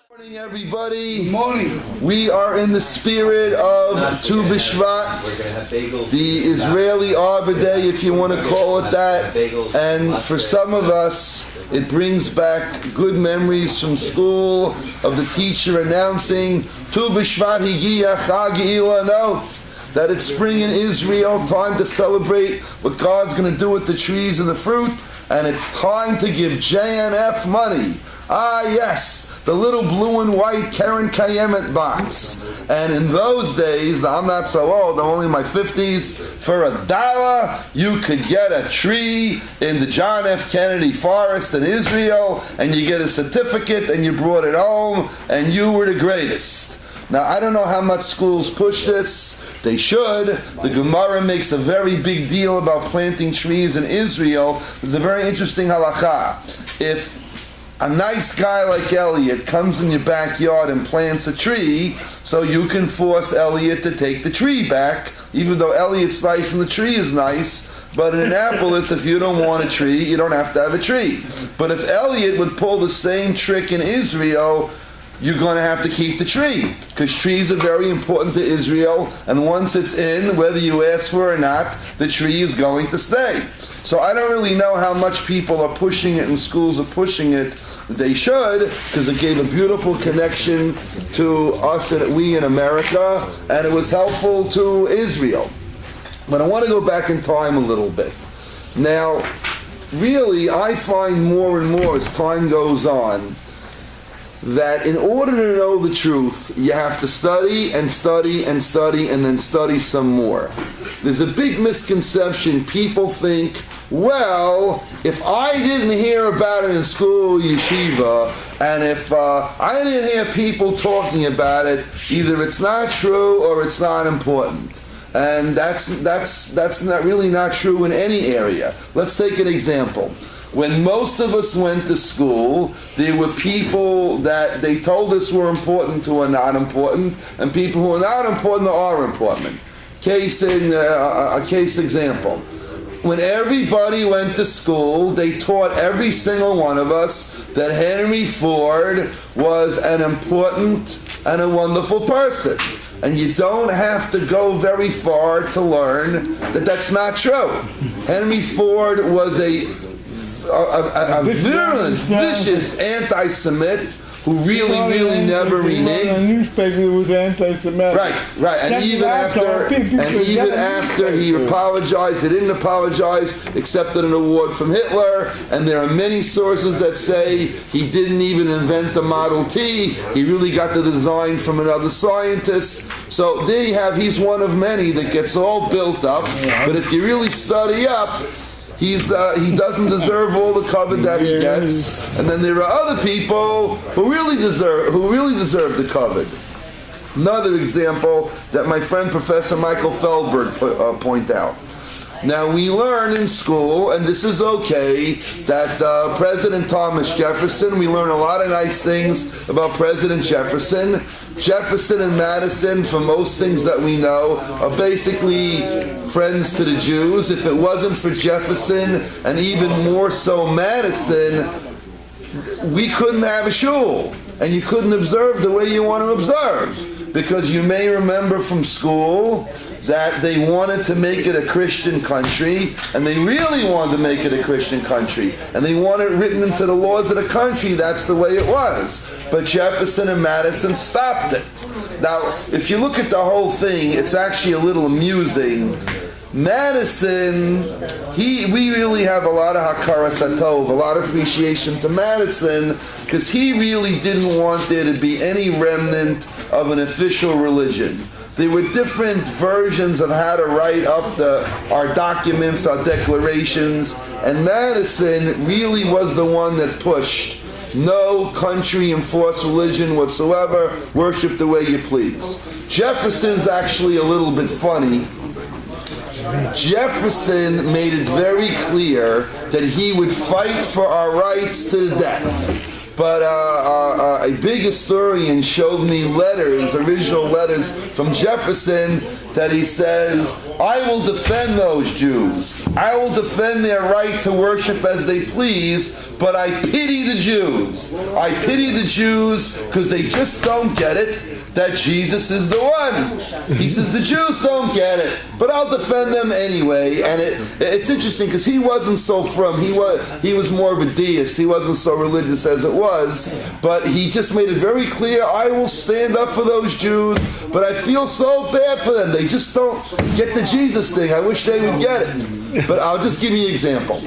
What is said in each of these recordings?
Morning, everybody. Good morning. We are in the spirit of Tu B'Shvat, the Israeli Arbor Day, if you want to call it that. And for some of us, it brings back good memories from school of the teacher announcing Tu B'Shvat Higiya Chag Ilanot, that it's spring in Israel, time to celebrate what God's going to do with the trees and the fruit, and it's time to give J&F money. Ah, yes, the little blue and white Karen Kayemet box. And in those days, now I'm not so old, I'm only in my 50s, for $1, you could get a tree in the John F. Kennedy Forest in Israel, and you get a certificate, and you brought it home, and you were the greatest. Now, I don't know how much schools push this. They should. The Gemara makes a very big deal about planting trees in Israel. There's a very interesting halakha. If a nice guy like Elliot comes in your backyard and plants a tree, so you can force Elliot to take the tree back, even though Elliot's nice and the tree is nice. But in Annapolis, if you don't want a tree, you don't have to have a tree. But if Elliot would pull the same trick in Israel, you're going to have to keep the tree, because trees are very important to Israel, and once it's in, whether you ask for it or not, the tree is going to stay. So I don't really know how much people are pushing it and schools are pushing it. They should, because it gave a beautiful connection to us and we in America, and it was helpful to Israel. But I want to go back in time a little bit. Now, really, I find more and more as time goes on that in order to know the truth, you have to study and study and study and then study some more. There's a big misconception. People think, well, if I didn't hear about it in school, yeshiva, and if I didn't hear people talking about it, either it's not true or it's not important. And that's not really not true in any area. Let's take an example. When most of us went to school, there were people that they told us were important who are not important, and people who are not important are important. A case example. When everybody went to school, they taught every single one of us that Henry Ford was an important and a wonderful person. And you don't have to go very far to learn that that's not true. Henry Ford was a virulent, vicious anti-Semite who really never reneged. A newspaper was anti-Semitic. Right. And even after he apologized, he didn't apologize, accepted an award from Hitler, and there are many sources that say he didn't even invent the Model T. He really got the design from another scientist. So there you have, he's one of many that gets all built up, but if you really study up, he doesn't deserve all the cover that he gets, and then there are other people who really deserve the cover. Another example that my friend Professor Michael Feldberg point out. Now we learn in school, and this is okay, that President Thomas Jefferson, we learn a lot of nice things about President Jefferson. Jefferson and Madison, for most things that we know, are basically friends to the Jews. If it wasn't for Jefferson, and even more so Madison, we couldn't have a shul, and you couldn't observe the way you want to observe. Because you may remember from school that they wanted to make it a Christian country, and they really wanted to make it a Christian country, and they wanted it written into the laws of the country. That's the way it was. But Jefferson and Madison stopped it. Now, if you look at the whole thing, it's actually a little amusing. Madison, we really have a lot of hakaras hatov, a lot of appreciation to Madison, because he really didn't want there to be any remnant of an official religion. There were different versions of how to write up our documents, our declarations, and Madison really was the one that pushed no country enforced religion whatsoever, worship the way you please. Jefferson's actually a little bit funny. Jefferson made it very clear that he would fight for our rights to the death. but a big historian showed me letters, original letters from Jefferson, that he says, I will defend those Jews. I will defend their right to worship as they please, but I pity the Jews. I pity the Jews because they just don't get it that Jesus is the one. He says the Jews don't get it, but I'll defend them anyway. And it's interesting because he wasn't so frum. He was more of a deist. He wasn't so religious as it was, but he just made it very clear, I will stand up for those Jews, but I feel so bad for them. They just don't get the Jesus thing. I wish they would get it. But I'll just give you an example.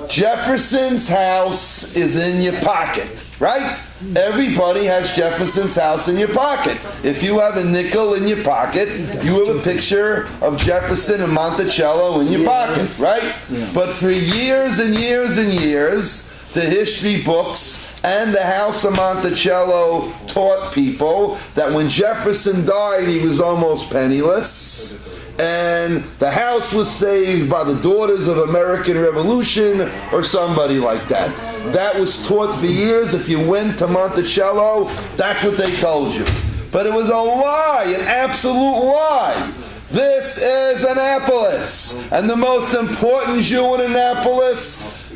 Jefferson's house is in your pocket, right? Everybody has Jefferson's house in your pocket. If you have a nickel in your pocket, you have a picture of Jefferson and Monticello in your pocket, right? But for years and years and years, the history books and the House of Monticello taught people that when Jefferson died, he was almost penniless. And the house was saved by the Daughters of American Revolution or somebody like that. That was taught for years. If you went to Monticello, that's what they told you. But it was a lie, an absolute lie. This is Annapolis. And the most important Jew in Annapolis,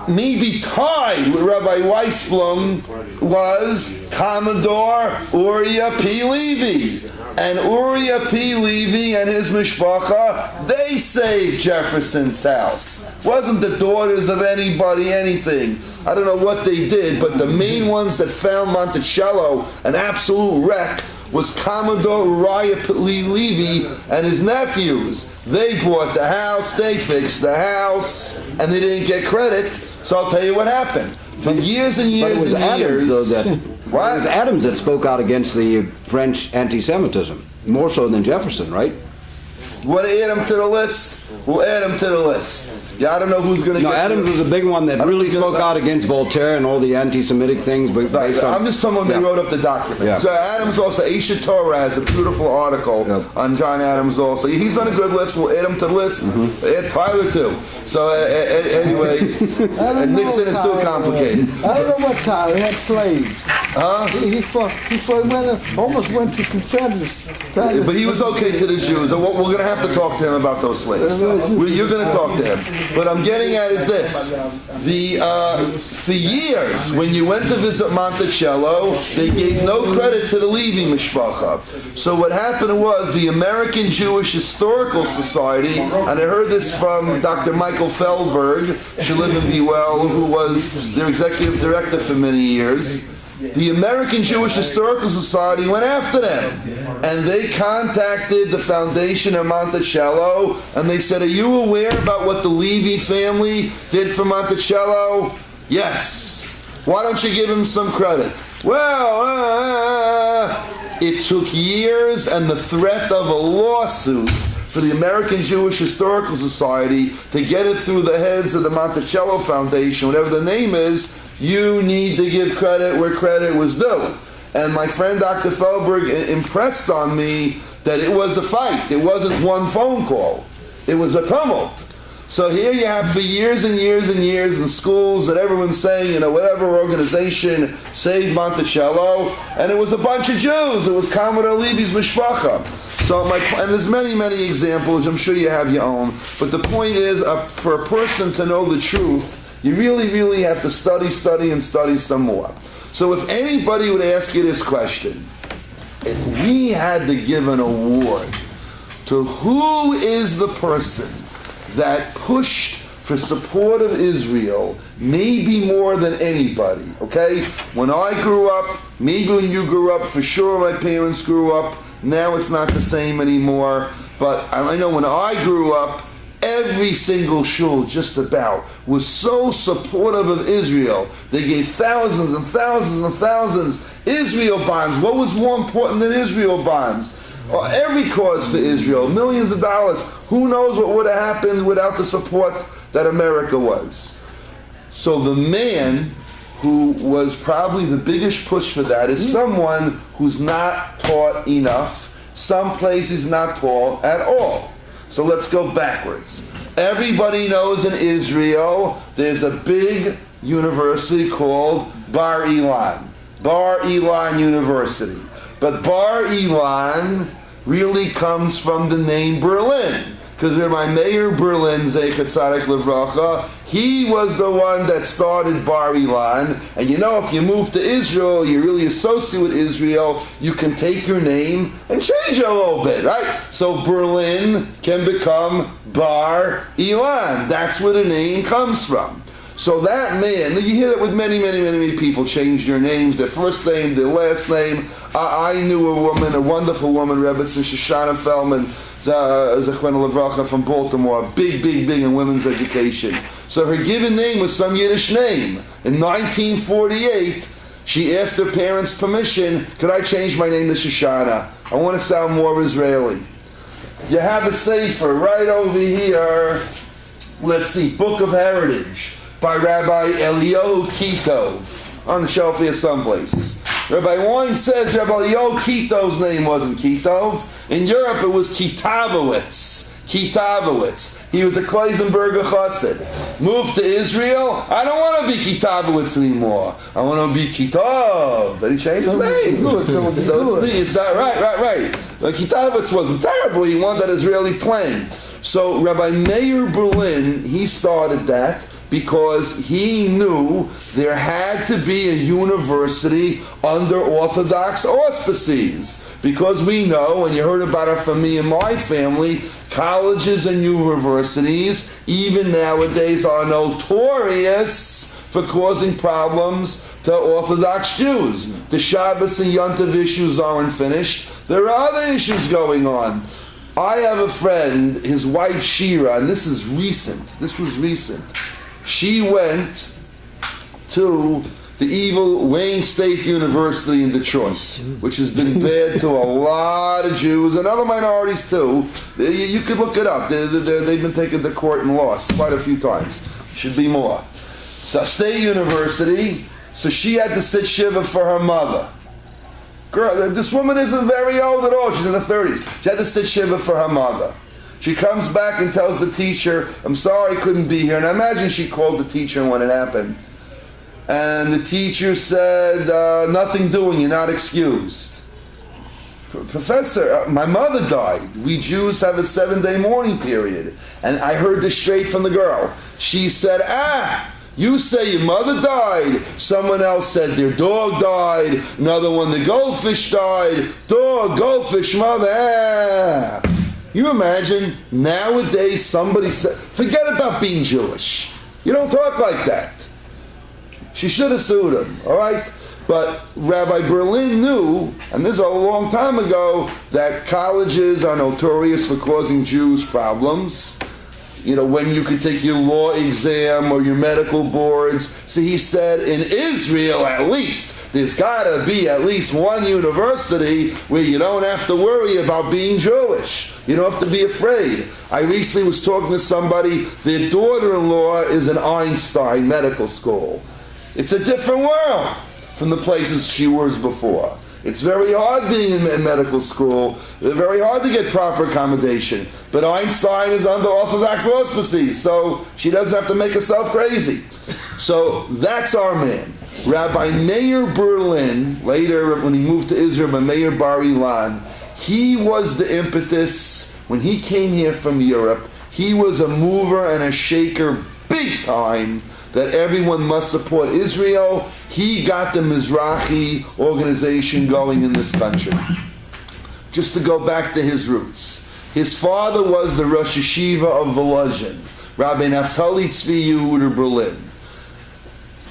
maybe tied with Rabbi Weisblum, was Commodore Uriah P. Levy. And Uriah P. Levy and his mishpacha, they saved Jefferson's house. Wasn't the daughters of anybody anything. I don't know what they did, but the main ones that found Monticello an absolute wreck was Commodore Uriah P. Levy and his nephews. They bought the house, they fixed the house, and they didn't get credit. So I'll tell you what happened. For years and years and years... It was Adams that spoke out against the French anti-Semitism, more so than Jefferson, right? Want to add him to the list? We'll add him to the list. Yeah, I don't know who's going to get... No, Adams was a big one that really spoke out against Voltaire and all the anti-Semitic things. But I'm just talking about when they wrote up the document. Yeah. So Adams also, Aisha Torah has a beautiful article on John Adams also. He's on a good list. We'll add him to the list. Add Tyler too. So anyway, Nixon is still complicated. I don't know what Tyler, he had slaves. Huh? He almost went to consensus. But he was okay to the Jews. We're going to have to talk to him about those slaves. You're going to talk to him. What I'm getting at is this. For years, when you went to visit Monticello, they gave no credit to the Levy mishpacha. So what happened was the American Jewish Historical Society, and I heard this from Dr. Michael Feldberg, should live and be well, who was their executive director for many years. The American Jewish Historical Society went after them, and they contacted the foundation of Monticello, and they said, are you aware about what the Levy family did for Monticello? Yes. Why don't you give him some credit? Well, it took years and the threat of a lawsuit for the American Jewish Historical Society to get it through the heads of the Monticello Foundation, whatever the name is. You need to give credit where credit was due. And my friend Dr. Feldberg impressed on me that it was a fight. It wasn't one phone call. It was a tumult. So here you have for years and years and years in schools that everyone's saying, whatever organization saved Monticello, and it was a bunch of Jews. It was Commodore Levy's mishpacha. So and there's many, many examples. I'm sure you have your own. But the point is, for a person to know the truth, you really, really have to study some more. So if anybody would ask you this question, if we had to give an award to who is the person that pushed for support of Israel, maybe more than anybody, okay? When I grew up, maybe when you grew up, for sure my parents grew up, now it's not the same anymore, but I know when I grew up, every single shul, just about, was so supportive of Israel. They gave thousands and thousands and thousands Israel bonds. What was more important than Israel bonds? Every cause for Israel, millions of dollars. Who knows what would have happened without the support that America was? So the man who was probably the biggest push for that is someone who's not taught enough. Some places not taught at all. So let's go backwards. Everybody knows in Israel there's a big university called Bar Ilan. Bar Ilan University. But Bar Ilan really comes from the name Berlin. Because Rabbi Meir Berlin, Zeichet Tzaddik Livracha, he was the one that started Bar Ilan. And you know, if you move to Israel, you really associate with Israel, you can take your name and change it a little bit, right? So Berlin can become Bar Ilan. That's where the name comes from. So that man, you hear that with many people change their names, their first name, their last name. I knew a woman, a wonderful woman, Rebbe Shoshana Feldman, Zechron Levracha from Baltimore, big in women's education. So her given name was some Yiddish name. In 1948, she asked her parents' permission, could I change my name to Shoshana? I want to sound more Israeli. You have a sefer right over here. Let's see, Book of Heritage by Rabbi Eliyahu Kitov, on the shelf here someplace. Rabbi Wein says Rabbi Eliyahu Kitov's name wasn't Kitov. In Europe it was Kitavowitz. He was a Kleisenberger chassid. Moved to Israel. I don't want to be Kitavowitz anymore. I want to be Kitov. And he changed his name. So it's not right. But Kitavowitz wasn't terrible. He wanted that Israeli twang. So Rabbi Meir Berlin, he started that because he knew there had to be a university under Orthodox auspices. Because we know, and you heard about it from me and my family, colleges and universities, even nowadays, are notorious for causing problems to Orthodox Jews. The Shabbos and Yom Tov issues aren't finished. There are other issues going on. I have a friend, his wife Shira, and this was recent. She went to the evil Wayne State University in Detroit, which has been bad to a lot of Jews and other minorities too. You could look it up. They've been taken to court and lost quite a few times. Should be more. So State University, so she had to sit shiva for her mother. Girl, this woman isn't very old at all. She's in her 30s. She had to sit shiva for her mother. She comes back and tells the teacher, I'm sorry I couldn't be here. And I imagine she called the teacher when it happened. And the teacher said, nothing doing, you're not excused. Professor, my mother died. We Jews have a 7-day mourning period. And I heard this straight from the girl. She said, you say your mother died. Someone else said their dog died. Another one, the goldfish died. Dog, goldfish, mother, You imagine nowadays somebody said, forget about being Jewish. You don't talk like that. She should have sued him, all right? But Rabbi Berlin knew, and this is a long time ago, that colleges are notorious for causing Jews problems. You know, when you could take your law exam or your medical boards. So he said, in Israel at least, there's got to be at least one university where you don't have to worry about being Jewish. You don't have to be afraid. I recently was talking to somebody, their daughter-in-law is in Einstein Medical School. It's a different world from the places she was before. It's very hard being in medical school. It's very hard to get proper accommodation. But Einstein is under Orthodox auspices, so she doesn't have to make herself crazy. So that's our man. Rabbi Meir Berlin, later when he moved to Israel, by Meir Bar Ilan, he was the impetus. When he came here from Europe, he was a mover and a shaker big time that everyone must support Israel. He got the Mizrahi organization going in this country. Just to go back to his roots. His father was the Rosh Yeshiva of Volozhin, Rabbi Naftali Tzvi Yehuda Berlin.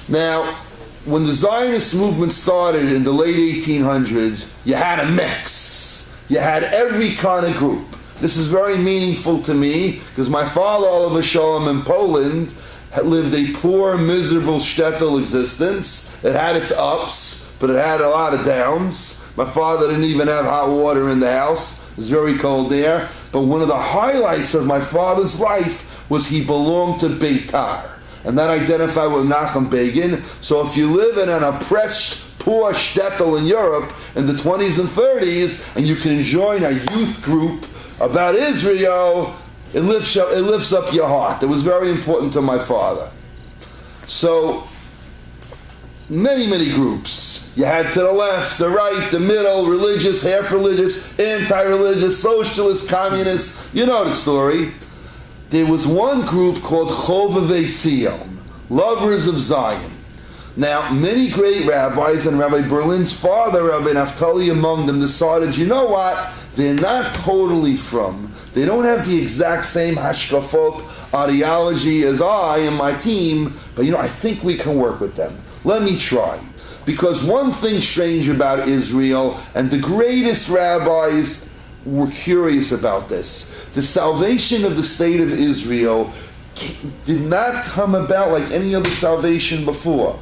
Now, when the Zionist movement started in the late 1800s, you had a mix. You had every kind of group. This is very meaningful to me because my father, Oliver Shalom, in Poland, had lived a poor, miserable shtetl existence. It had its ups, but it had a lot of downs. My father didn't even have hot water in the house. It was very cold there. But one of the highlights of my father's life was he belonged to Beitar. And that identified with Nachum Begin. So if you live in an oppressed, poor shtetl in Europe in the 20s and 30s, and you can join a youth group about Israel, it lifts up your heart. It was very important to my father. So many, many groups. You had to the left, the right, the middle, religious, half religious, anti-religious, socialist, communist. You know the story. There was one group called Chovevei Tzion, lovers of Zion. Now, many great rabbis, and Rabbi Berlin's father, Rabbi Naftali among them, decided, you know what? They're not totally from. They don't have the exact same hashkafot, ideology as I and my team, but I think we can work with them. Let me try. Because one thing strange about Israel, and the greatest rabbis were curious about this, the salvation of the state of Israel did not come about like any other salvation before.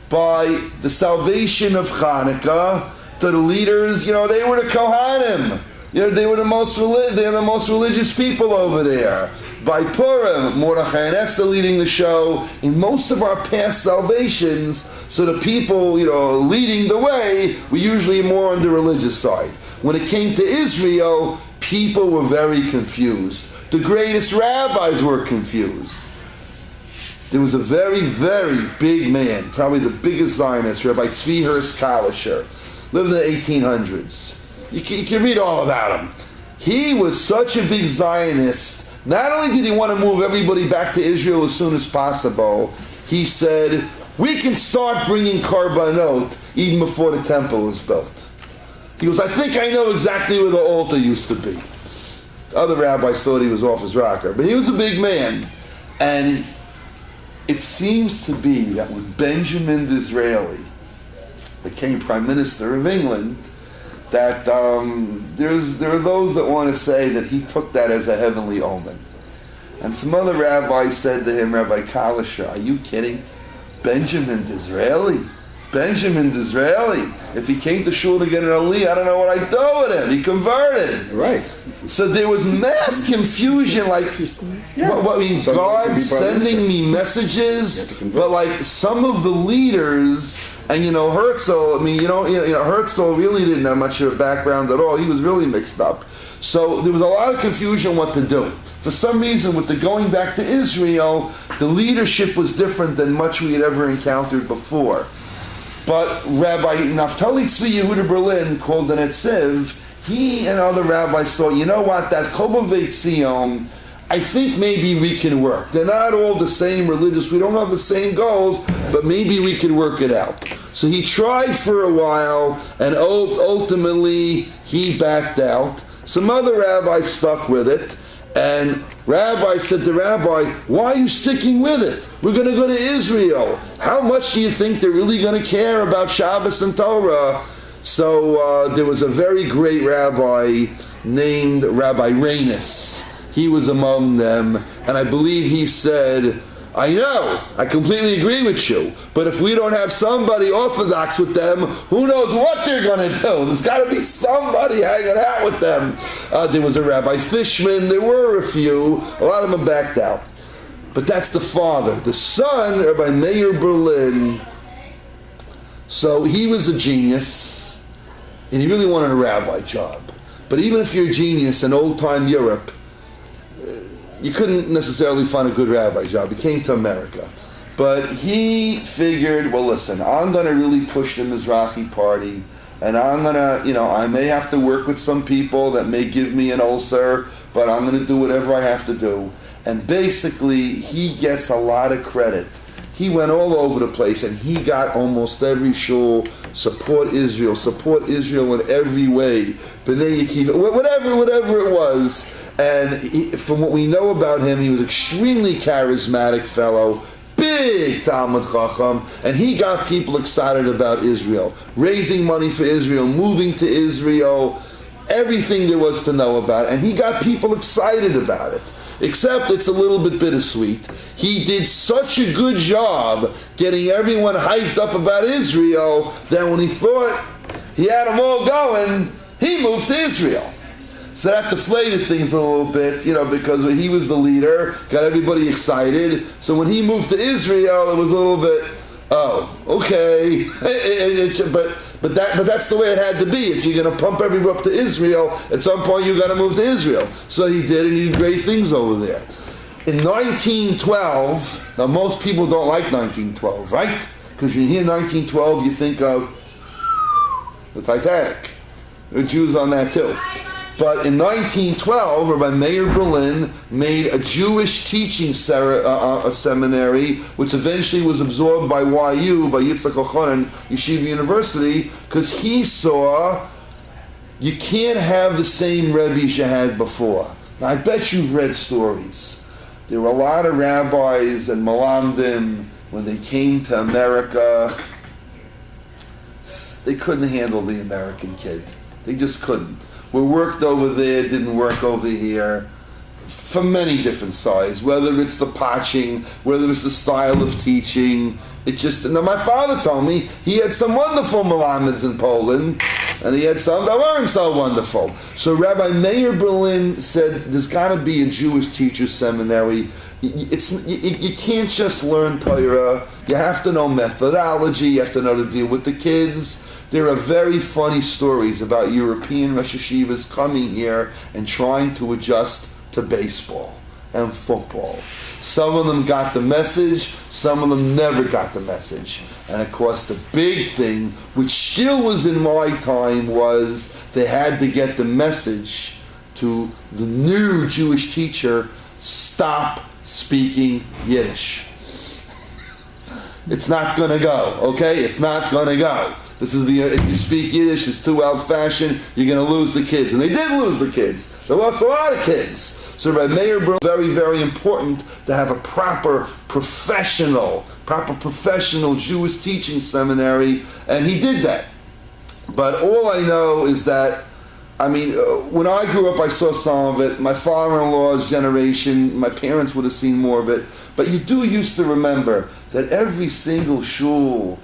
By the salvation of Hanukkah, to the leaders, they were the Kohanim. They were the most religious people over there. By Purim, Mordechai and Esther leading the show. In most of our past salvations, so the people, leading the way, were usually more on the religious side. When it came to Israel, people were very confused. The greatest rabbis were confused. There was a very, very big man, probably the biggest Zionist, Rabbi Tzvi Kalisher, lived in the 1800s. You can read all about him. He was such a big Zionist. Not only did he want to move everybody back to Israel as soon as possible, he said, we can start bringing karbanot even before the temple was built. He goes, I think I know exactly where the altar used to be. Other rabbis thought he was off his rocker, but he was a big man. And it seems to be that when Benjamin Disraeli became Prime Minister of England, that there are those that want to say that he took that as a heavenly omen. And some other rabbis said to him, Rabbi Kalisher, are you kidding? Benjamin Disraeli? If he came to shul to get an Ali, I don't know what I'd do with him. He converted. Right. So there was mass confusion, like, God sending me messages, but like some of the leaders, and Herzl, Herzl really didn't have much of a background at all. He was really mixed up. So there was a lot of confusion what to do. For some reason, with the going back to Israel, the leadership was different than much we had ever encountered before. But Rabbi Naftali Tzvi Yehuda Berlin, called the Netziv, he and other rabbis thought, that Chovevei Tzion, I think maybe we can work. They're not all the same religious, we don't have the same goals, but maybe we could work it out. So he tried for a while, and ultimately he backed out. Some other rabbis stuck with it, and Rabbi said to Rabbi, why are you sticking with it? We're going to go to Israel. How much do you think they're really going to care about Shabbos and Torah? So there was a very great rabbi named Rabbi Reines. He was among them, and I believe he said, I know, I completely agree with you, but if we don't have somebody orthodox with them, who knows what they're going to do? There's got to be somebody hanging out with them. There was a Rabbi Fishman, there were a few, a lot of them backed out. But that's the father. The son, Rabbi Meir Berlin, so he was a genius, and he really wanted a rabbi job. But even if you're a genius in old-time Europe, you couldn't necessarily find a good rabbi job. He came to America. But he figured, well, listen, I'm going to really push the Mizrahi party, and I'm going to, I may have to work with some people that may give me an ulcer, but I'm going to do whatever I have to do. And basically, he gets a lot of credit. He went all over the place, and he got almost every shul, support Israel in every way, B'nai Yekiva, whatever it was. And from what we know about him, he was an extremely charismatic fellow, big Talmud Chacham, and he got people excited about Israel, raising money for Israel, moving to Israel, everything there was to know about it, and he got people excited about it. Except it's a little bit bittersweet. He did such a good job getting everyone hyped up about Israel that when he thought he had them all going, he moved to Israel. So that deflated things a little bit, because he was the leader, got everybody excited. So when he moved to Israel, it was a little bit, oh, okay. But that's the way it had to be. If you're going to pump everyone up to Israel, at some point you've got to move to Israel. So he did, and he did great things over there. In 1912, now most people don't like 1912, right? Because you hear 1912, you think of the Titanic. There were Jews on that too. But in 1912, Rabbi Meir Berlin made a Jewish teaching seminary, which eventually was absorbed by YU, by Yitzhak Ochonin, Yeshiva University, because he saw you can't have the same rabbis you had before. Now, I bet you've read stories. There were a lot of rabbis and malamdim, when they came to America, they couldn't handle the American kid. They just couldn't. What worked over there didn't work over here, from many different sides, whether it's the patching, whether it's the style of teaching. It just, now my father told me he had some wonderful Malamids in Poland, and he had some that weren't so wonderful. So Rabbi Meir Berlin said, there's got to be a Jewish teacher seminary. You can't just learn Torah. You have to know methodology. You have to know to deal with the kids. There are very funny stories about European Rosh Hashivas coming here and trying to adjust to baseball and football. Some of them got the message, some of them never got the message. And of course the big thing, which still was in my time, was they had to get the message to the new Jewish teacher, stop speaking Yiddish. It's not going to go, okay? It's not going to go. This is if you speak Yiddish, it's too old-fashioned, you're going to lose the kids. And they did lose the kids. They lost a lot of kids. So Rabbi Meir Berlin, very, very important to have a proper professional Jewish teaching seminary, and he did that. But all I know is that, when I grew up, I saw some of it. My father-in-law's generation, my parents would have seen more of it. But you do used to remember that every single shul,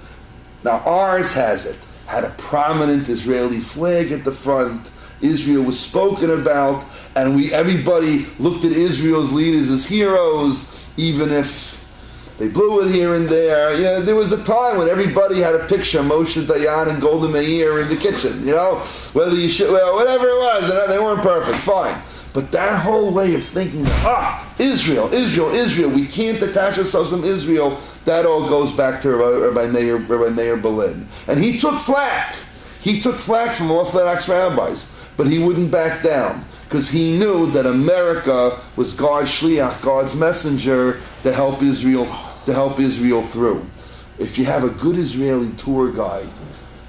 now ours had a prominent Israeli flag at the front. Israel was spoken about, and everybody looked at Israel's leaders as heroes, even if they blew it here and there. Yeah, there was a time when everybody had a picture of Moshe Dayan and Golda Meir in the kitchen, whether you should, whatever it was, and they weren't perfect, fine. But that whole way of thinking, Israel, we can't detach ourselves from Israel, that all goes back to Rabbi Meir Berlin. And he took flack. He took flack from Orthodox rabbis, but he wouldn't back down, because he knew that America was God's shliach, God's messenger, to help Israel through. If you have a good Israeli tour guide,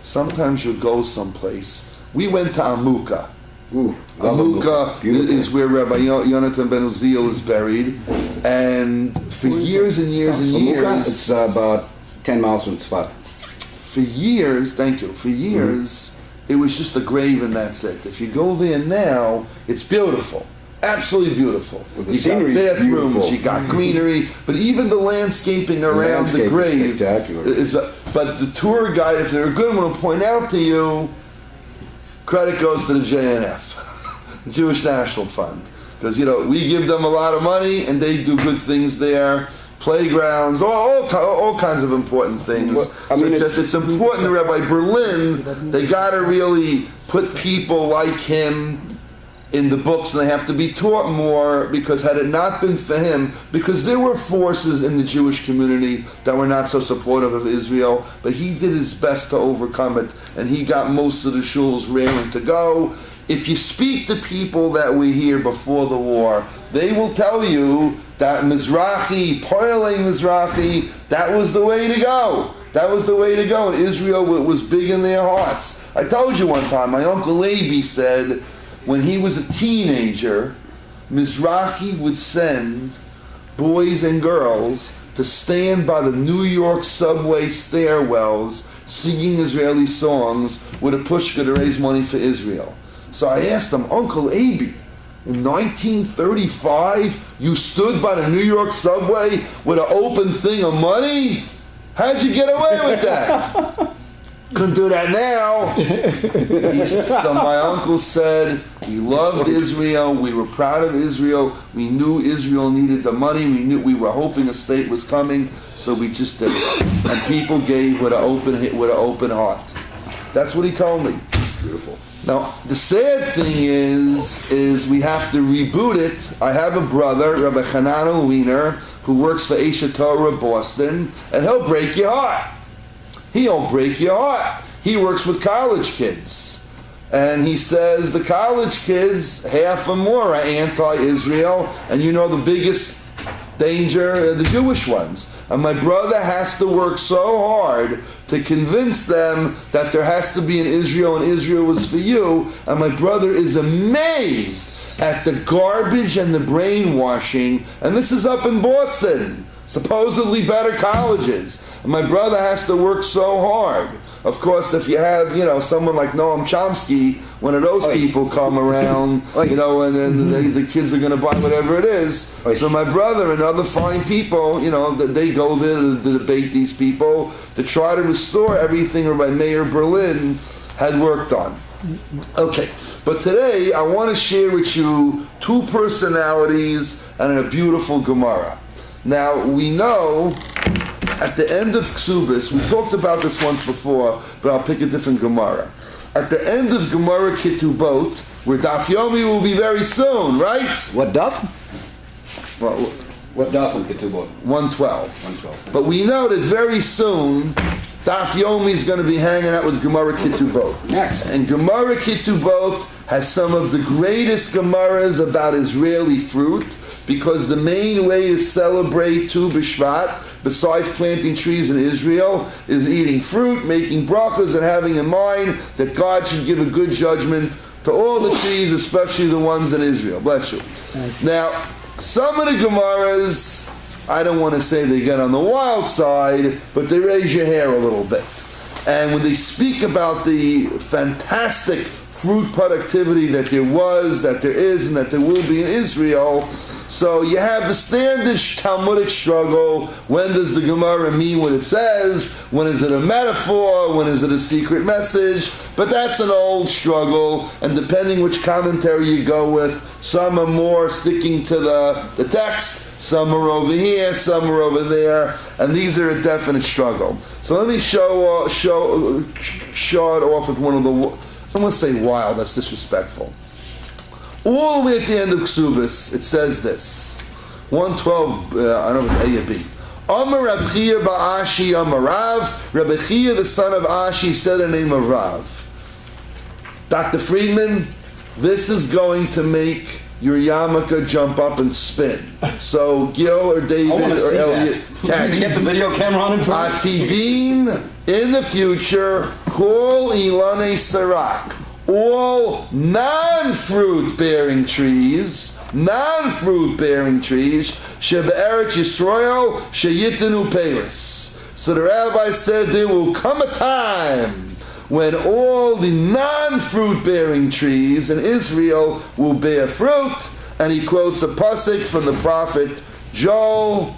sometimes you'll go someplace. We went to Amuka. Amuka is where Rabbi Yonatan Ben Uziel is buried, and for years and years and years, it's about 10 miles from Tzvi. For years, it was just a grave and that's it. If you go there now, it's beautiful. Absolutely beautiful. Well, you got bathrooms, you got greenery, but even the landscaping around the grave is. But the tour guide, if they're a good one, will point out to you, credit goes to the JNF, Jewish National Fund. Because, we give them a lot of money and they do good things there. Playgrounds, all kinds of important things. Well, it's important to Rabbi Berlin. They got to really put people like him in the books, and they have to be taught more, because had it not been for him, because there were forces in the Jewish community that were not so supportive of Israel, but he did his best to overcome it, and he got most of the shuls raring to go. If you speak to people that were here before the war, they will tell you that Mizrahi, Poilei Mizrahi, that was the way to go. That was the way to go. And Israel was big in their hearts. I told you one time, my Uncle Levi said, when he was a teenager, Mizrahi would send boys and girls to stand by the New York subway stairwells singing Israeli songs with a pushka to raise money for Israel. So I asked him, Uncle Abi, in 1935, you stood by the New York subway with an open thing of money? How'd you get away with that? Couldn't do that now. So my uncle said, we loved Israel, we were proud of Israel, we knew Israel needed the money, we were hoping a state was coming, so we just did it. And people gave with an open heart. That's what he told me. Beautiful. Now, the sad thing is we have to reboot it. I have a brother, Rabbi Hanan Wiener, who works for Esha Torah Boston, and he'll break your heart. He'll break your heart. He works with college kids. And he says the college kids, half or more, are anti-Israel. And you know the biggest danger are the Jewish ones. And my brother has to work so hard to convince them that there has to be an Israel and Israel is for you. And my brother is amazed at the garbage and the brainwashing. And this is up in Boston, supposedly better colleges. And my brother has to work so hard. Of course, if you have, someone like Noam Chomsky, one of those people come around, and then the kids are going to buy whatever it is. So my brother and other fine people, they go there to debate these people to try to restore everything Rabbi Meir Berlin had worked on. Okay, but today I want to share with you two personalities and a beautiful Gemara. Now, we know at the end of Ksubis, we talked about this once before, but I'll pick a different Gemara. At the end of Gemara Ketubot, where Daf Yomi will be very soon, right? What daf? Well, what daf in Ketubot? 112. 112. But we know that very soon, Daf Yomi is going to be hanging out with Gemara Ketubot. Next. And Gemara Ketubot has some of the greatest Gemaras about Israeli fruit, because the main way to celebrate Tu B'Shvat, besides planting trees in Israel, is eating fruit, making brachas, and having in mind that God should give a good judgment to all the trees, especially the ones in Israel. Bless you. Now, some of the Gemaras, I don't want to say they get on the wild side, but they raise your hair a little bit. And when they speak about the fantastic fruit productivity that there was, that there is, and that there will be in Israel, so you have the standard Talmudic struggle. When does the Gemara mean what it says? When is it a metaphor? When is it a secret message? But that's an old struggle, and depending which commentary you go with, some are more sticking to the text, some are over here, some are over there, and these are a definite struggle. So let me show it off with one of the, I want to say wild, that's disrespectful. All the way at the end of Ksubis, it says this. 112, I don't know if it's A or B. Amar Rav Chia ba'ashi Amar Rav. Rabbi Chia, the son of Ashi, said the name of Rav. Dr. Friedman, this is going to make your yarmulke jump up and spin. So Gil or David or Elliot, Can you get the video camera on him first? Atidin, in the future, Kol Ilane Sarak. All non-fruit bearing trees, Shebe'eret Yisrael, Sheyitenu Peiris. So the rabbi said there will come a time when all the non-fruit bearing trees in Israel will bear fruit. And he quotes a pasuk from the prophet Joel,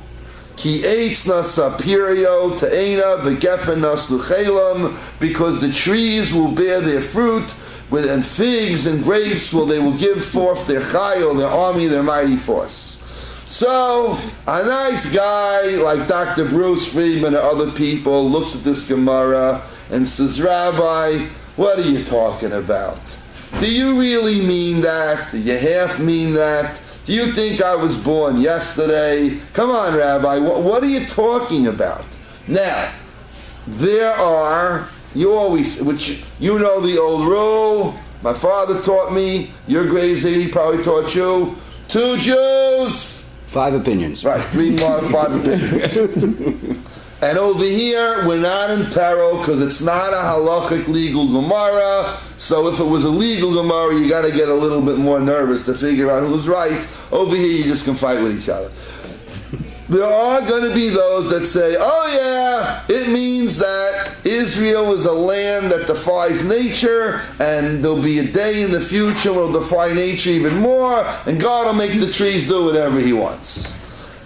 Ki eitzna sapirio ta'ena v'gefen nas luchelam, because the trees will bear their fruit, and figs and grapes they will give forth their chayil, their army, their mighty force. So, a nice guy like Dr. Bruce Friedman and other people looks at this Gemara and says, Rabbi, what are you talking about? Do you really mean that? Do you half mean that? Do you think I was born yesterday? Come on, Rabbi, what are you talking about? Now, there are, you always, which you know the old rule, my father taught me, your grade 80 probably taught you, 2 Jews. 5 opinions. Right, 5 opinions. And over here, we're not in peril because it's not a halachic legal Gemara. So if it was a legal Gemara, you got to get a little bit more nervous to figure out who's right. Over here, you just can fight with each other. There are going to be those that say, oh yeah, it means that Israel is a land that defies nature, and there'll be a day in the future when it'll defy nature even more, and God will make the trees do whatever He wants.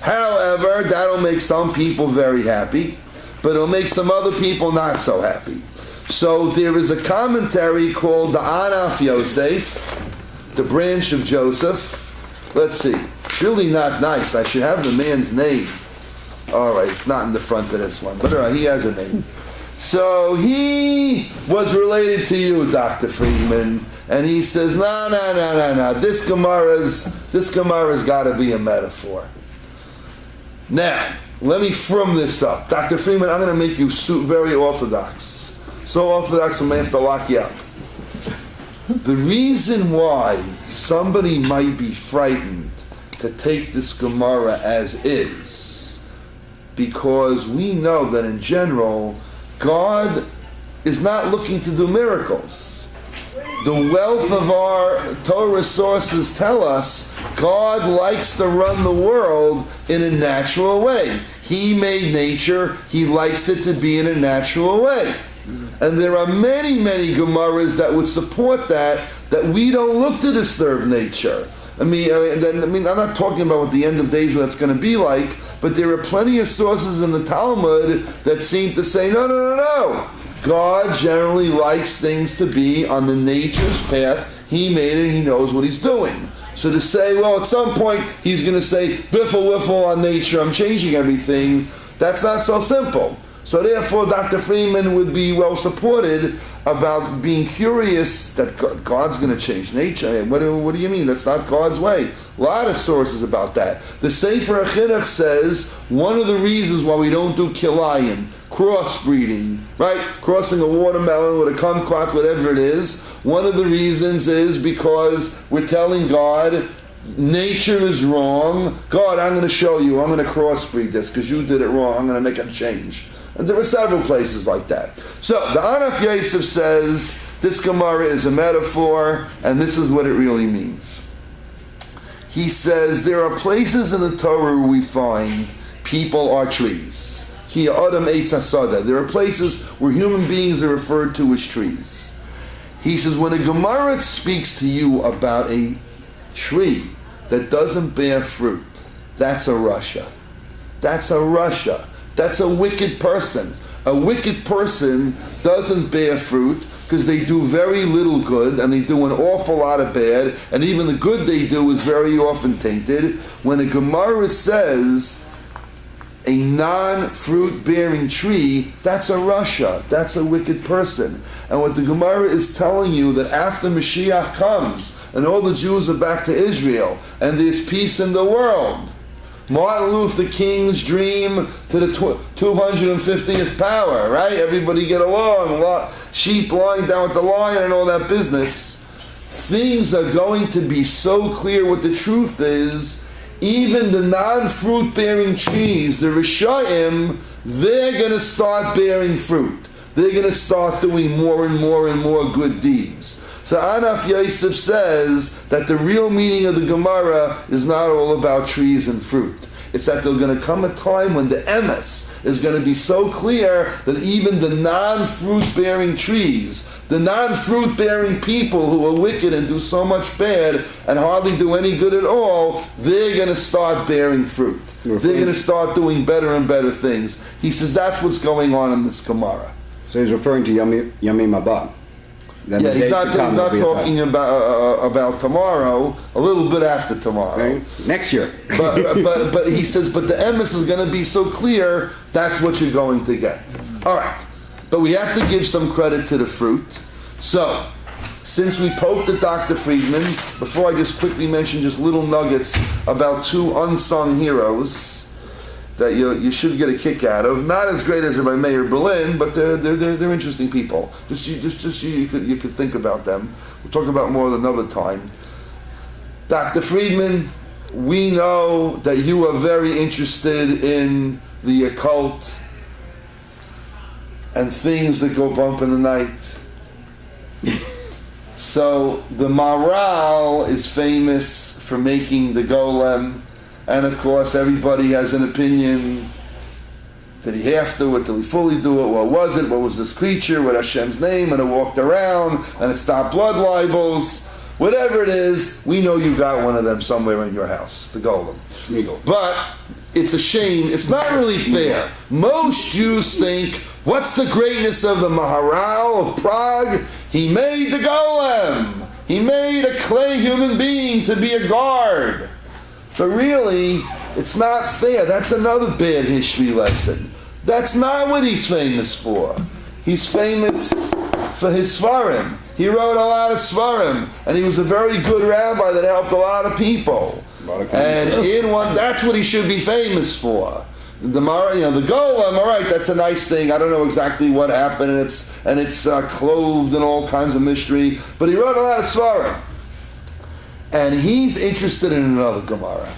However, that'll make some people very happy, but it'll make some other people not so happy. So there is a commentary called the Anaf Yosef, the branch of Joseph. Let's see. It's really not nice. I should have the man's name. All right, it's not in the front of this one, but all right, he has a name. So he was related to you, Dr. Friedman, and he says, no. This Gemara's got to be a metaphor. Now, let me from this up. Dr. Freeman, I'm going to make you very orthodox. So orthodox, I may have to lock you up. The reason why somebody might be frightened to take this Gemara as is, because we know that in general, God is not looking to do miracles. The wealth of our Torah sources tell us God likes to run the world in a natural way. He made nature, He likes it to be in a natural way. And there are many, many Gemaras that would support that we don't look to disturb nature. I'm not talking about what the end of days what that's going to be like, but there are plenty of sources in the Talmud that seem to say, no. God generally likes things to be on the nature's path. He made it, He knows what He's doing. So to say, well, at some point He's going to say, biffle wiffle on nature, I'm changing everything, that's not so simple. So therefore, Dr. Freeman would be well supported about being curious that God's going to change nature. What do you mean? That's not God's way. A lot of sources about that. The Sefer HaChinuch says one of the reasons why we don't do kilayim, crossbreeding, right? Crossing a watermelon with a kumquat, whatever it is. One of the reasons is because we're telling God, nature is wrong. God, I'm going to show you. I'm going to crossbreed this because you did it wrong. I'm going to make a change. And there were several places like that. So the Anaf Yosef says this Gemara is a metaphor, and this is what it really means. He says there are places in the Torah where we find people are trees. There are places where human beings are referred to as trees. He says when a Gemara speaks to you about a tree that doesn't bear fruit, that's a rasha. That's a rasha. That's a wicked person. A wicked person doesn't bear fruit because they do very little good and they do an awful lot of bad, and even the good they do is very often tainted. When a Gemara says a non-fruit bearing tree, that's a rasha, that's a wicked person. And what the Gemara is telling you, that after Mashiach comes and all the Jews are back to Israel and there's peace in the world, Martin Luther King's dream to the 250th power, right? Everybody get along, sheep lying down with the lion and all that business. Things are going to be so clear what the truth is. Even the non-fruit bearing trees, the Rishayim, they're going to start bearing fruit. They're going to start doing more and more and more good deeds. So Anaf Yosef says that the real meaning of the Gemara is not all about trees and fruit. It's that there's going to come a time when the emes is going to be so clear that even the non-fruit bearing trees, the non-fruit bearing people who are wicked and do so much bad and hardly do any good at all, they're going to start bearing fruit. They're going to start doing better and better things. He says that's what's going on in this Gemara. So he's referring to Yamim Abad. Yeah, he's not talking about tomorrow, a little bit after tomorrow. Okay. Next year. but he says, but the emes is going to be so clear, that's what you're going to get. All right. But we have to give some credit to the fruit. So, since we poked at Dr. Friedman, before I just quickly mention just little nuggets about two unsung heroes that you should get a kick out of. Not as great as Rabbi Meir Berlin, but they're interesting people. Just you could think about them. We'll talk about more another time. Dr. Friedman, we know that you are very interested in the occult and things that go bump in the night. So the Maharal is famous for making the Golem. And of course, everybody has an opinion. Did he have to? Or did he fully do it? What was it? What was this creature with Hashem's name? And it walked around and it stopped blood libels. Whatever it is, we know you got one of them somewhere in your house, the Golem. But it's a shame. It's not really fair. Most Jews think, what's the greatness of the Maharal of Prague? He made the Golem. He made a clay human being to be a guard. But really, it's not fair. That's another bad history lesson. That's not what he's famous for. He's famous for his Svarim. He wrote a lot of Svarim, and he was a very good rabbi that helped a lot of people. And in one, that's what he should be famous for. The Golem, all right, that's a nice thing. I don't know exactly what happened, and it's clothed in all kinds of mystery. But he wrote a lot of svarim, and he's interested in another Gemara.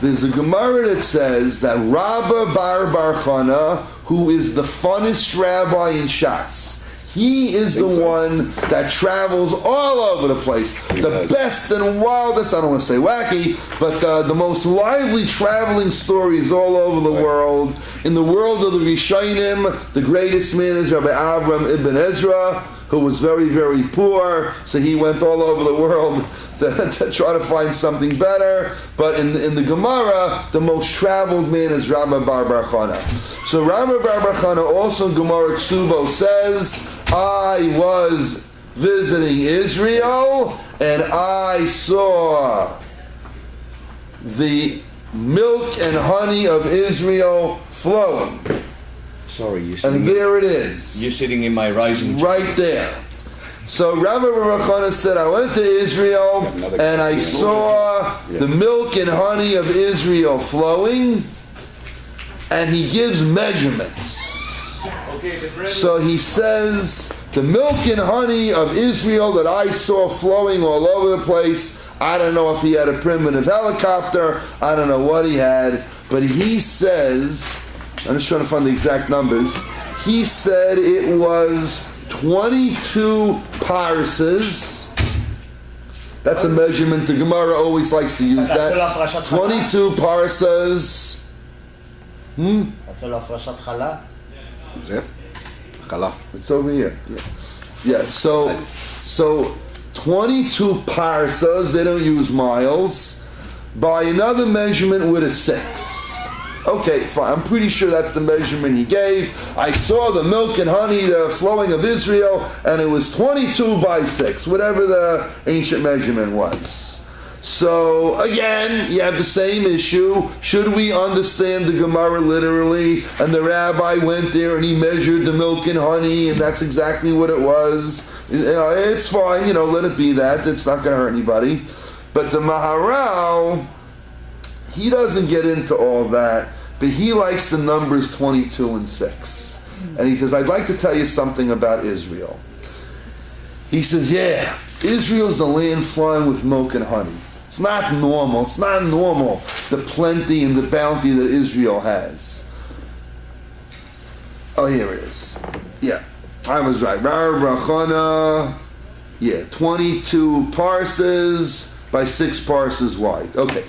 There's a Gemara that says that Rabbi Bar Chana, who is the funnest rabbi in Shas, he is the one that travels all over the place. The best and wildest, I don't want to say wacky, but the most lively traveling stories all over the world. In the world of the Rishonim, the greatest man is Rabbi Avram ibn Ezra, who was very, very poor, so he went all over the world to try to find something better. But in the Gemara, the most traveled man is Rabbi Bar Chana. So Rabbi Bar Chana also in Gemara Ksubo says, I was visiting Israel and I saw the milk and honey of Israel flowing. Sorry, you're sitting. And there it is. You're sitting in my rising chair. Right there. So Rabbi Robert said, I went to Israel and I saw the milk and honey of Israel flowing, and he gives measurements. So he says, the milk and honey of Israel that I saw flowing all over the place, I don't know if he had a primitive helicopter, I don't know what he had, but he says, I'm just trying to find the exact numbers, he said it was 22 parses. That's a measurement. The Gemara always likes to use that. 22 parses. It's over here. Yeah. So 22 parsas. They don't use miles. By another measurement with a 6. Okay, fine. I'm pretty sure that's the measurement he gave. I saw the milk and honey, the flowing of Israel, and it was 22 by 6, whatever the ancient measurement was. So, again, you have the same issue. Should we understand the Gemara literally? And the rabbi went there and he measured the milk and honey, and that's exactly what it was. It's fine, let it be that. It's not going to hurt anybody. But the Maharal, he doesn't get into all that, but he likes the numbers 22 and 6. And he says, I'd like to tell you something about Israel. He says, yeah, Israel's the land flowing with milk and honey. It's not normal. It's not normal, the plenty and the bounty that Israel has. Oh, here it is. Yeah, I was right. 22 parses by 6 parses wide. Okay.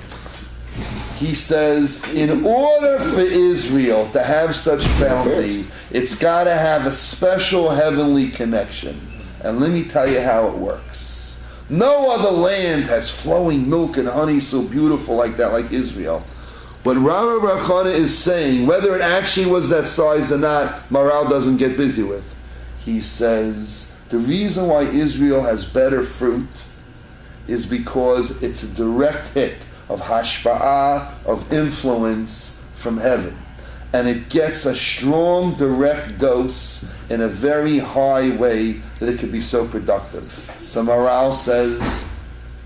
He says, in order for Israel to have such bounty, it's got to have a special heavenly connection. And let me tell you how it works. No other land has flowing milk and honey so beautiful like that, like Israel. What Rabbi Bar Chana is saying, whether it actually was that size or not, Maral doesn't get busy with. He says, the reason why Israel has better fruit is because it's a direct hit of hashpa'ah, of influence from heaven. And it gets a strong, direct dose in a very high way that it could be so productive. So Maral says,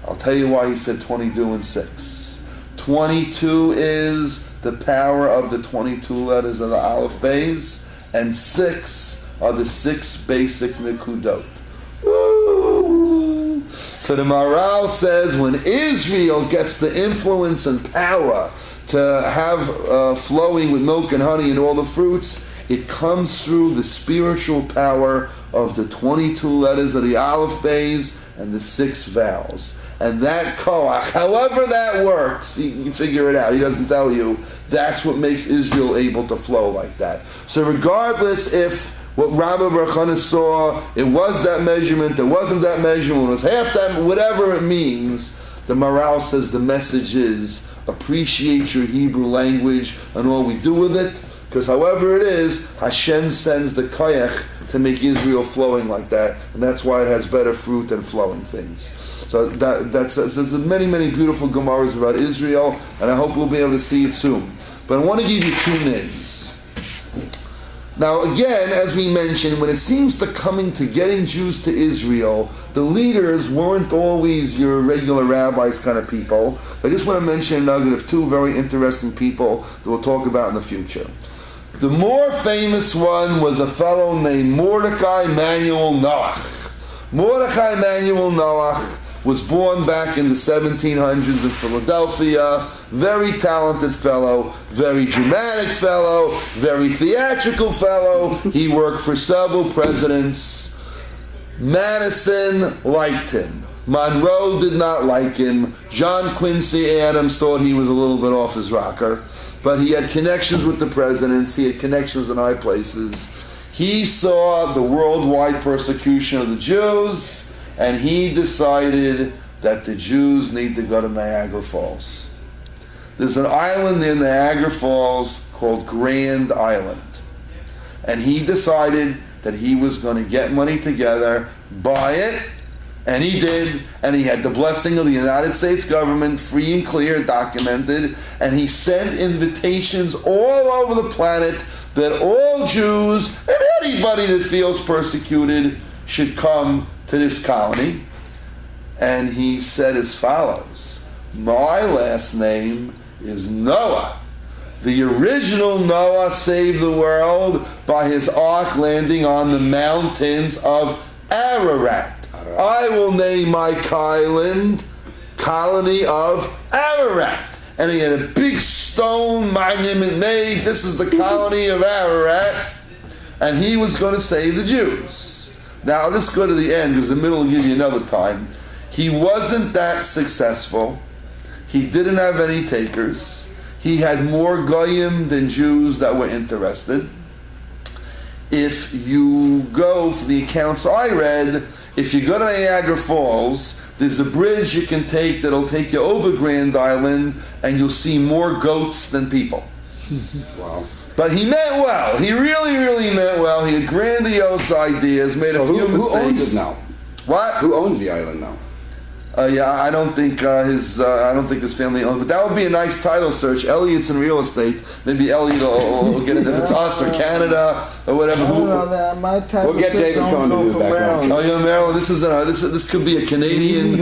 I'll tell you why he said 22 and 6. 22 is the power of the 22 letters of the Aleph Beis, and 6 are the 6 basic Nikudot. Woo! So the Maral says when Israel gets the influence and power to have flowing with milk and honey and all the fruits, it comes through the spiritual power of the 22 letters of the Aleph Beis and the 6 vowels. And that koach, however that works, you figure it out, he doesn't tell you, that's what makes Israel able to flow like that. So regardless if what Rabbi Bar Chana saw, it was that measurement, it wasn't that measurement, it was half that, whatever it means, the Maral says the message is, appreciate your Hebrew language and all we do with it, because however it is, Hashem sends the koach to make Israel flowing like that, and that's why it has better fruit and flowing things. So there's many, many beautiful Gemaras about Israel, and I hope we'll be able to see it soon. But I want to give you 2 names. Now again, as we mentioned, when it seems to coming to getting Jews to Israel, the leaders weren't always your regular rabbis kind of people. I just want to mention a nugget of two very interesting people that we'll talk about in the future. The more famous one was a fellow named Mordecai Manuel Noach. Mordecai Manuel Noach was born back in the 1700s in Philadelphia. Very talented fellow, very dramatic fellow, very theatrical fellow. He worked for several presidents. Madison liked him. Monroe did not like him. John Quincy Adams thought he was a little bit off his rocker. But he had connections with the presidents. He had connections in high places. He saw the worldwide persecution of the Jews, and he decided that the Jews need to go to Niagara Falls. There's an island in Niagara Falls called Grand Island. And he decided that he was going to get money together, buy it, and he did, and he had the blessing of the United States government, free and clear, documented, and he sent invitations all over the planet that all Jews and anybody that feels persecuted should come to this colony. And he said as follows: my last name is Noah. The original Noah saved the world by his ark landing on the mountains of Ararat. I will name my island colony of Ararat. And he had a big stone monument made. This is the colony of Ararat. And he was going to save the Jews. Now, let's go to the end, because the middle will give you another time. He wasn't that successful. He didn't have any takers. He had more goyim than Jews that were interested. If you go for the accounts I read, if you go to Niagara Falls, there's a bridge you can take that'll take you over Grand Island, and you'll see more goats than people. Wow. But he meant well. He really, really meant well. He had grandiose ideas, made a few mistakes. Who owns it now? What? Who owns the island now? Yeah, I don't think his family owns. But that would be a nice title search. Elliot's in real estate. Maybe Elliot will get it if it's us or Canada or whatever. We'll get David Cohn to do the background. Oh, you're Maryland. This could be a Canadian New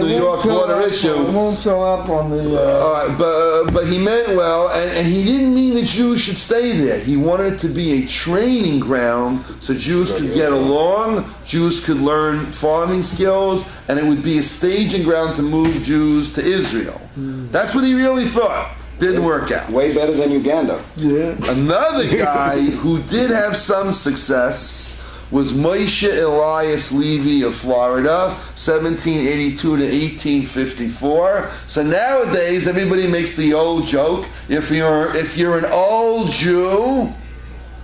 York border issue. It won't show up on the. But he meant well, and he didn't mean the Jews should stay there. He wanted it to be a training ground so Jews could get along, Jews could learn farming skills, and it would be a staging ground to move Jews to Israel. That's what he really thought. Didn't work out. Way better than Uganda. Yeah. Another guy who did have some success was Moshe Elias Levy of Florida, 1782 to 1854. So nowadays, everybody makes the old joke: if you're an old Jew,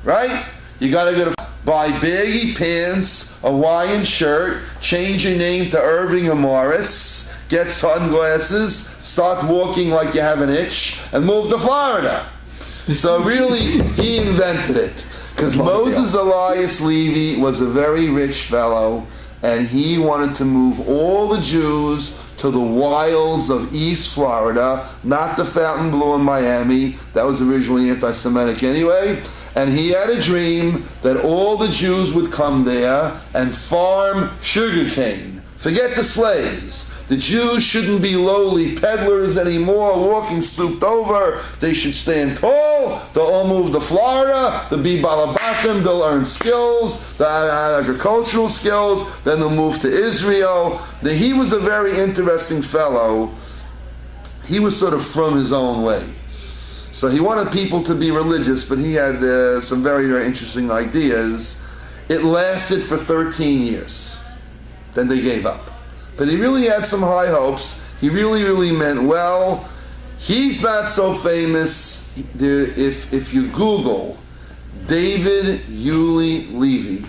right? You got to go to buy baggy pants, a Hawaiian shirt, change your name to Irving or Morris, get sunglasses, start walking like you have an itch, and move to Florida. So really, he invented it. Because Moses Elias Levy was a very rich fellow, and he wanted to move all the Jews to the wilds of East Florida, not the Fontainebleau in Miami. That was originally anti-Semitic anyway. And he had a dream that all the Jews would come there and farm sugarcane. Forget the slaves. The Jews shouldn't be lowly peddlers anymore, walking stooped over. They should stand tall. They'll all move to Florida. They'll be balabatim. They'll earn skills, they'll have agricultural skills. Then they'll move to Israel. Now, he was a very interesting fellow. He was sort of from his own way. So he wanted people to be religious, but he had some very, very interesting ideas. It lasted for 13 years. Then they gave up. But he really had some high hopes. He really, really meant well. He's not so famous. If you Google David Yulee Levy,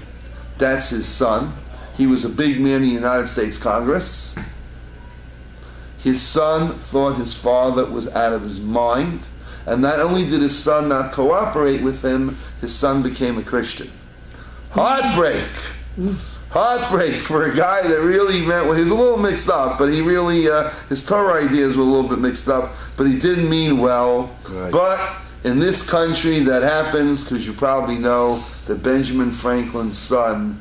that's his son. He was a big man in the United States Congress. His son thought his father was out of his mind. And not only did his son not cooperate with him, his son became a Christian. Heartbreak. Heartbreak for a guy that really meant well. He was a little mixed up, but he really, his Torah ideas were a little bit mixed up, but he didn't mean well. Right. But In this country, that happens because you probably know that Benjamin Franklin's son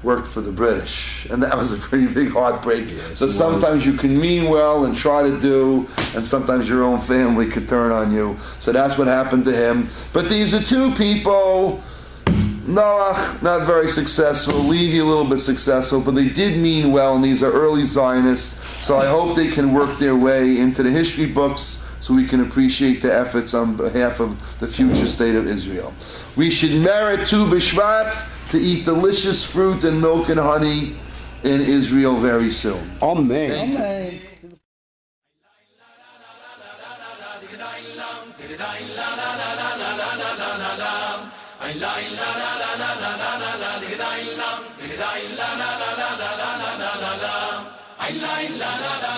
worked for the British, and that was a pretty big heartbreak. So sometimes you can mean well and try to do, and sometimes your own family could turn on you. So that's what happened to him. But these are two people, Noach, not very successful, Levi a little bit successful, but they did mean well, and these are early Zionists. So I hope they can work their way into the history books so we can appreciate the efforts on behalf of the future state of Israel. We should merit Tu B'Shvat to eat delicious fruit and milk and honey in Israel very soon. Amen. Amen. la la la